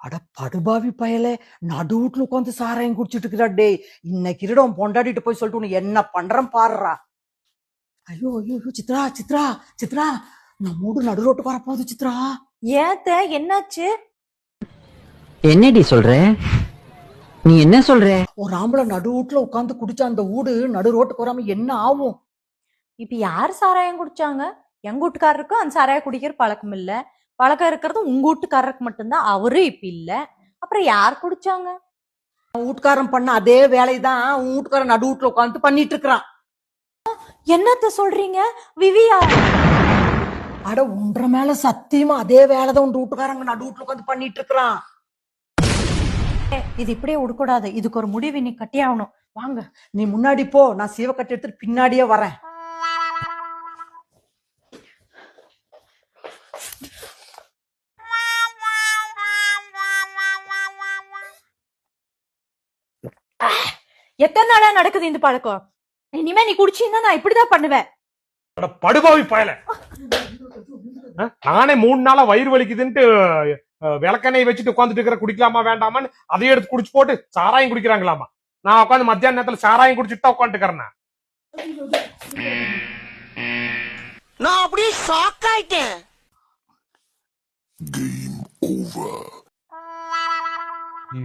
அட படுபாவி பயலே, நடு வீட்டுல உட்காந்து சாராயம் குடிச்சிட்டு இருக்கிறா. டேய், இன்னைக்கு இருடம் பொண்டாடிட்டு போய் சொல்லிட்டு உனக்கு என்ன பண்றேன் பாடுறா. ஐயோ ஐயோ ஐயோ, சித்ரா சித்ரா சித்ரா, நம்ம வீடு நடு ரோட்டுக்கு வரப்போகுது சித்ரா. ஏத்த என்னாச்சு? என்னடி சொல்ற? நீ என்ன சொல்ற? ஒரு ஆம்பளை நடு வீட்டுல உட்காந்து குடிச்சா அந்த வீடு நடு ரோட்டுக்கு வராம என்ன ஆகும்? இப்ப யார் சாராயம் குடிச்சாங்க? எங்க வீட்டுக்காரருக்கும் அந்த சாராயம் குடிக்கிற பழக்கம் இல்ல. பழக்கம் இருக்கிறது உங்க வீட்டுக்காரருக்கு மட்டும்தான். அவரு இப்ப இல்ல. அப்புறம் யார் குடிச்சாங்க? வீட்டுக்காரன் பண்ண அதே வேலைதான் உன் வீட்டுக்காரன் நடு வீட்டுல உட்காந்து பண்ணிட்டு இருக்கிறான். என்னத்த சொல்றீங்க? விவியா? அட உன்ற மேல சத்தியமா அதே வேலைதான் உன் வீட்டுக்காரங்க நடு வீட்டுல உட்காந்து பண்ணிட்டு இருக்கிறான். இது இப்படியே விடக்கூடாது. இதுக்கு ஒரு முடிவு நீ கட்டி ஆகணும். வாங்க, நீ முன்னாடி போ, நான் சீவ கட்டி எடுத்துட்டு பின்னாடியே வரேன். எத்தனை நாளா நடக்குது இந்த பழக்கம்? இனிமே நீ குடிச்சீங்கன்னா நான் இப்படிதான் பண்ணுவேன். படுபாவி பயல, நானே 3 நாளா வயிறு வலிக்குதுன்ட்டு விளக்கெண்ணெய் வச்சுட்டு உட்காந்துட்டு இருக்கிற, குடிக்கலாமா வேண்டாமான்னு அதையே எடுத்து குடிச்சு போட்டு சாராயம் குடிக்கிறாங்களாமா. நான் உட்காந்து மத்தியான நேரத்துல சாராயம் குடிச்சுட்டு தான் உட்காந்துக்கிறேன். நான் அப்படியே ஷாக் ஆயிட்டேன்.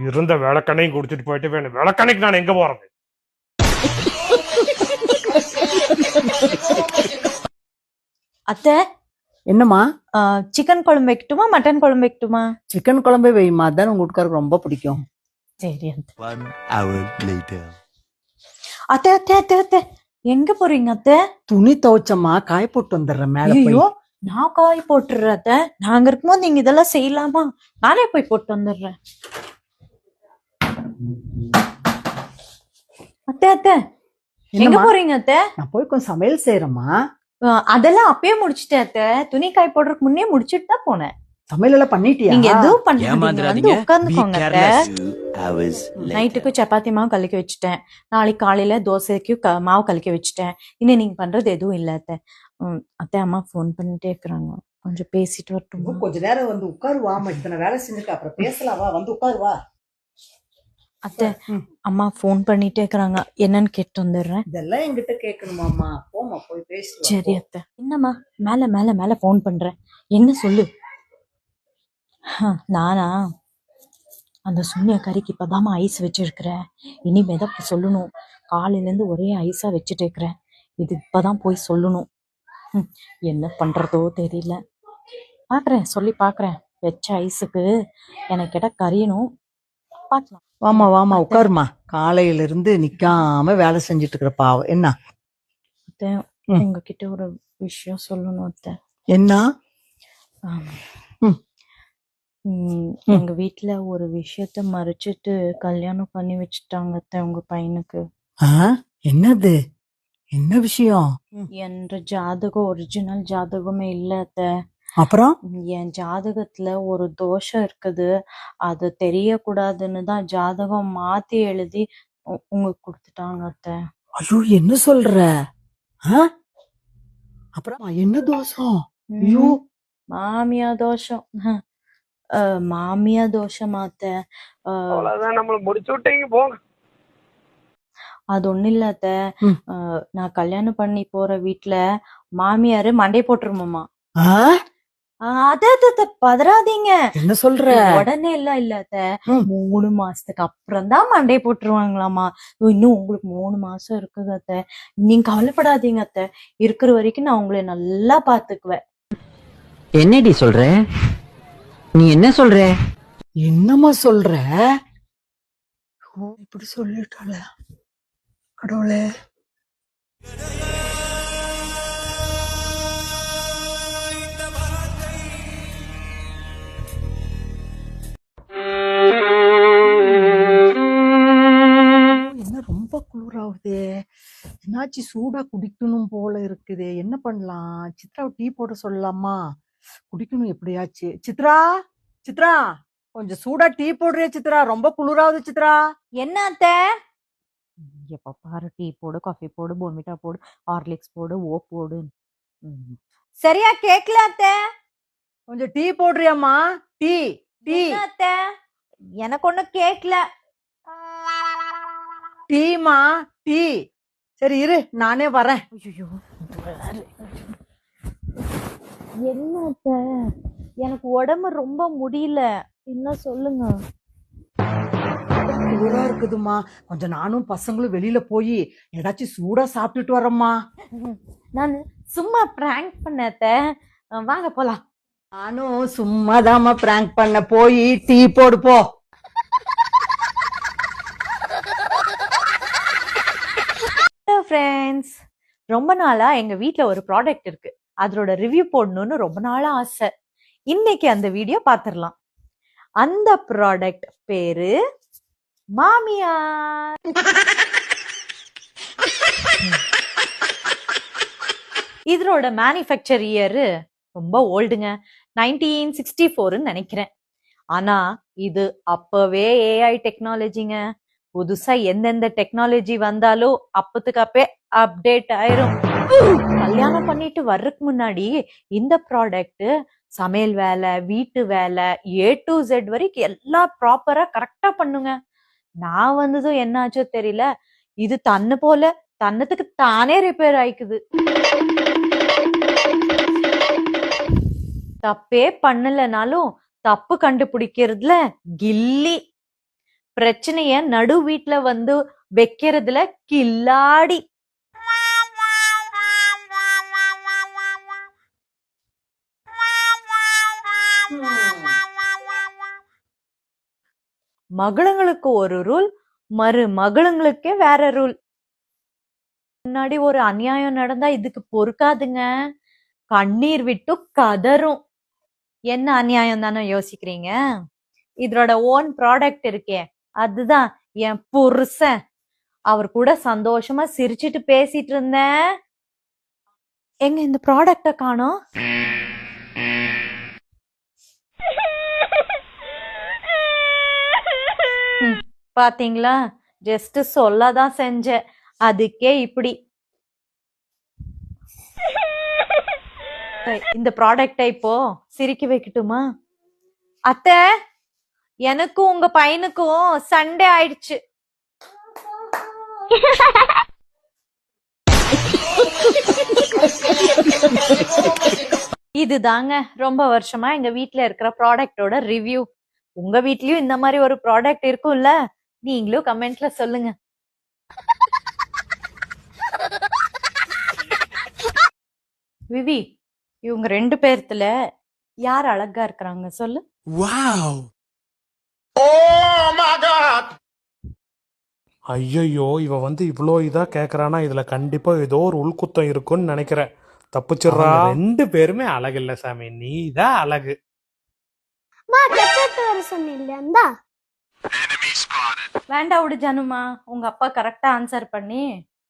இருந்த விளக்கெண்ணையும் குடிச்சிட்டு போயிட்டு வேணும். விளக்கெண்ணைக்கு நான் எங்க போறது? அத்தை, என்னம்மா? சிக்கன் குழம்பு வைக்கட்டுமா மட்டன் குழம்பு வைக்கட்டுமா? சிக்கன் குழம்பே வைமா, அதான் உங்க வீட்டுக்காருக்கு ரொம்ப பிடிக்கும். சரி அத்தை. 1 hour later. அத்தை அத்தை அத்தை அத்தை, எங்க போறீங்க அத்தை? துணி துவைச்சம்மா, காய போட்டு வந்துடுறேன் மேல போய். ஐயோ, நான் காய் போட்டுறேன் அத்தை. நாங்க இருக்கும்போது நீங்க இதெல்லாம் செய்யலாமா? நானே போய் போட்டு வந்துடுறேன். அத்தை அத்தை, எங்க என்னம்மா? போறீங்க அத்தை? நான் போய் கொஞ்சம் சமையல் செய்யறேம்மா. அதெல்லாம் அப்பயே முடிச்சிட்டேன் அத்தை. துணி காய் போடுறதுக்கு முன்னே முடிச்சிட்டு தான் போனேன். சமையல் எல்லாம் பண்ணிட்டியா? நீங்க எதுவும் பண்ணாதீங்க, வந்து ஏமாந்துடாதீங்க. Be உட்கார்ந்துக்கோங்க அத்தை. careless. 2 hours later. நைட்டுக்கு சப்பாத்தி மாவு கலக்கி வச்சுட்டேன். நாளைக்கு காலையில தோசைக்கு மாவு கலக்கி வச்சுட்டேன். இன்னும் நீங்க பண்றது எதுவும் இல்ல அத்தை. அத்தை, அம்மா போன் பண்ணிட்டே இருக்கிறாங்க, கொஞ்சம் பேசிட்டு வரட்டுமா? கொஞ்ச நேரம் வந்து உட்காருவாமா, இத்தனை வேலை செஞ்சுட்டு அப்புறம் பேசலாம். வா, வந்து உட்காருவா. அத்தை, அம்மா போன் பண்ணிட்டே இருக்கிறாங்க, என்னன்னு கேட்டு வந்துடுறேன். இதெல்லாம் என்கிட்ட கேட்கணுமாமா? போமா, போய் பேசு. சரி அத்தை. என்னம்மா மேல மேல மேல போன் பண்றேன், என்ன சொல்லு? நானா அந்த சூன்யா கறிக்கு இப்பதாம்மா ஐஸ் வச்சிருக்கிறேன். இனிமேதான் போய் சொல்லணும். காலையில இருந்து ஒரே ஐஸா வச்சுட்டு இருக்கிறேன். இது இப்பதான் போய் சொல்லணும். என்ன பண்றதோ தெரியல. பாக்குறேன், சொல்லி பாக்குறேன். வச்ச ஐஸுக்கு எனக்கு கேட்டா கறியணும். பாக்கலாம். வாமா வாமா, உட்காருமா. காலையில இருந்து நிக்காம வேலை செஞ்சுட்டு இருக்கிற பாவம். என்ன? அத்தை, உங்ககிட்ட ஒரு விஷயம் சொல்லணும் அத்தை. என்ன? எங்க வீட்டுல ஒரு விஷயத்த மறைச்சிட்டு கல்யாணம் பண்ணி வச்சுட்டாங்க அத்தை, உங்க பையனுக்கு. என்னது? என்ன விஷயம்? என்ற ஜாதகம் ஒரிஜினல் ஜாதகமே இல்ல அத்தை. அப்புறம்? என் ஜாதகத்துல ஒரு தோஷம் இருக்குது. அது தெரியக்கூடாதுன்னு தான் ஜாதகம் மாத்தி எழுதி உங்களுக்கு கொடுத்துட்டாங்க அத்தை. ஐயோ, என்ன சொல்ற? அப்புறம் என்ன தோஷம்? ஐயோ, மாமியா தோஷம். மாமியா தோஷமா அத்தை? நம்மள முடிச்சு விட்டீங்க, போங்க. அது ஒண்ணு இல்ல அத்தை. நான் கல்யாணம் பண்ணி போற வீட்டுல மாமியாரு மண்டை போட்டுருமாமா. அத பதறாதீங்க. என்ன சொல்ற? உடனே எல்லாம் இல்ல அத்தை. 3 மாசத்துக்கு அப்புறம் தான் மண்டை போட்டுருவாங்களாமா. இன்னும் உங்களுக்கு 3 மாசம் இருக்குது அத்தை. நீங்க கவலைப்படாதீங்க அத்தை. இருக்கிற வரைக்கும் நான் உங்களை நல்லா பாத்துக்குவேன். என்னடி சொல்ற? நீ என்ன சொல்ற? என்னம்மா சொல்ற? இப்படி சொல்லிட்டால, கடவுளே. என்ன ரொம்ப குளிராகுதே, என்னாச்சு? சூடா குடிக்கணும் போல இருக்குதே. என்ன பண்ணலாம்? சித்ராவை டீ போட சொல்லலாமா? குடிக்கணும் எப்படியாச்சு. சித்ரா சித்ரா, கொஞ்சம் சூடா டீ போடுறியா சித்ரா? ரொம்ப குளிராகுது சித்ரா. என்ன அத்தை? எப்ப பாரு டீ போடு, காஃபி போடு, போர்மிட்டா போடு, ஹார்லிக்ஸ் போடு, ஓ போடு. சரியா கேக்கல அத்தை. கொஞ்சம் டீ போடுறியாம்மா? Tea tea. என்ன அத்தை? எனக்கு ஒண்ணும் கேட்கல. டீமா டீ. சரி இரு, நானே வரேன். ஐயோ, என்ன எனக்கு உடம்பு ரொம்ப முடியல, என்ன சொல்லுங்க. குளிரா இருக்குதுமா, கொஞ்சம் நானும் பசங்களும் வெளியில போய் ஏதாச்சும் சூடா சாப்பிட்டுட்டு வரேம்மா. நான் சும்மா பிராங்க் பண்ணத்த, வாங்க போலாம். நானும் சும்மாதாம்மா பிராங்க் பண்ண, போய் டீ போடு போ. ஃப்ரெண்ட்ஸ், ரொம்ப நாளா எங்க வீட்ல ஒரு ப்ராடக்ட் இருக்கு, அதோட ரிவ்யூ போடணும்னு ரொம்ப நாளா ஆசை. இன்னைக்கு அந்த வீடியோ பாத்துரலாம். அந்த ப்ராடக்ட் பேரு மாமியார். இதோட மேனுஃபேக்சர் இயர் ரொம்ப ஓல்டுங்க, 1964ன்னு நினைக்கிறேன். ஆனா இது அப்பவே ஏஐ டெக்னாலஜிங்க. புதுசா எந்தெந்த டெக்னாலஜி வந்தாலும் அப்பத்துக்கு அப்பே அப்டேட் ஆயிரும். கல்யாணம் பண்ணிட்டு வர்றதுக்கு முன்னாடி இந்த ப்ராடக்ட் சமையல் வேலை, வீட்டு வேலை, A to Z வரைக்கும் எல்லாம் ப்ராப்பரா கரெக்டா பண்ணுங்க. நான் வந்ததும் என்னாச்சோ தெரியல, இது தன்னு போல தன்னத்துக்கு தானே ரிப்பேர் ஆயிக்குது. தப்பே பண்ணலனாலும் தப்பு கண்டுபிடிக்கிறதுல கில்லி, பிரச்சனைய நடு வீட்ல வந்து வைக்கிறதுல கில்லாடி. மகளுங்களுக்கு ஒரு ரூல், மருமகளுங்களுக்கே வேற ரூல். முன்னாடி ஒரு அநியாயம் நடந்தா இதுக்கு பொறுக்காதுங்க, கண்ணீர் விட்டு கதரும். என்ன அநியாயம் தானே யோசிக்கிறீங்க? இதோட ஓன் ப்ராடக்ட் இருக்கே, அதுதான் என் புருஷன். அவர் கூட சந்தோஷமா சிரிச்சிட்டு பேசிட்டு இருந்தேன். எங்க இந்த ப்ராடக்ட காணோம்? பாத்தீங்களா, ஜஸ்ட் சொல்லதான் செஞ்சேன், அதுக்கே இப்படி. இந்த ப்ராடக்ட இப்போ சிரிக்க வைக்கட்டுமா? அத்தை, எனக்கும் உங்க பையனுக்கும் சண்டே ஆயிடுச்சு. இதுதாங்க ரொம்ப வருஷமா எங்க வீட்ல இருக்கிற ப்ராடக்டோட ரிவ்யூ. உங்க வீட்லயும் இந்த மாதிரி ஒரு ப்ராடக்ட் இருக்கும்ல, நீங்களும் கமெண்ட்ல சொல்லுங்க. விவி, இவங்க 2 பேர்த்துல யார் அழகா இருக்கிறாங்க சொல்லு? Wow. ஐயோ, இவ வந்து இவ்வளோ இதா கேக்குறானா, இதுல கண்டிப்பா ஏதோ ஒரு உள்குத்தம் இருக்குன்னு நினைக்கிறேன். தப்பிச்சிடுறா. 2 பேருமே அழகு இல்ல சாமி, நீ தான் அழகு. வேண்டாம் விடு ஜனுமா, உங்க அப்பா கரெக்டா ஆன்சர் பண்ணி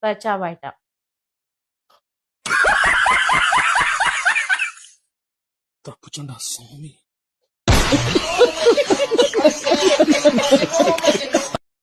பச்சாவாயிட்டான். தப்பிச்சண்டா சாமி.